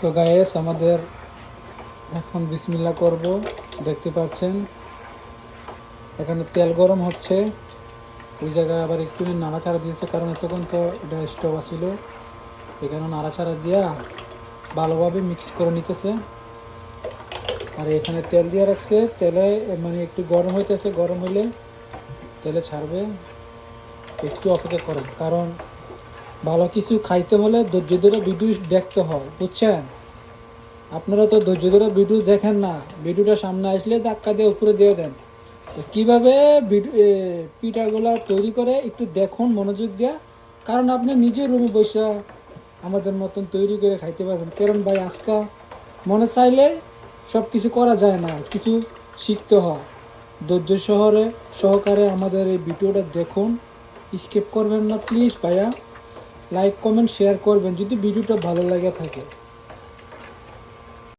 তো গায়েস আমাদের এখন বিসমিল্লাহ করব। দেখতে পাচ্ছেন এখানে তেল গরম হচ্ছে, ওই জায়গায় আবার একটু নাড়াচাড়া দিয়েছে, কারণ এতক্ষণ তো এটা স্টোভ আসিল, এখানে নাড়াচাড়া দিয়া ভালোভাবে মিক্স করে নিতেছে। আর এখানে তেল দিয়ে রাখছে, তেলে মানে একটু গরম হইতেছে, গরম হইলে তেলে ছাড়বে। একটু অপেক্ষা করেন, কারণ ভালো কিছু খাইতে হলে ধৈর্য ধরে ভিডিও দেখতে হয়, বুঝছেন? আপনারা তো ধৈর্য ধরে ভিডিও দেখেন না, ভিডিওটা সামনে আসলে ধাক্কা দিয়ে উপরে দিয়ে দেন। তো কীভাবে পিঠাগুলা তৈরি করে একটু দেখুন মনোযোগ দেওয়া, কারণ আপনি নিজের রুমে বসে আমাদের মতন তৈরি করে খাইতে পারবেন। কারণ ভাই আজকা মনে চাইলে সব কিছু করা যায় না, কিছু শিখতে হয়। ধৈর্য সহকারে আমাদের এই ভিডিওটা দেখুন, স্কিপ করবেন না প্লিজ ভাইয়া। লাইক কমেন্ট শেয়ার করবেন যদি ভিডিওটা ভালো লাগে থাকে।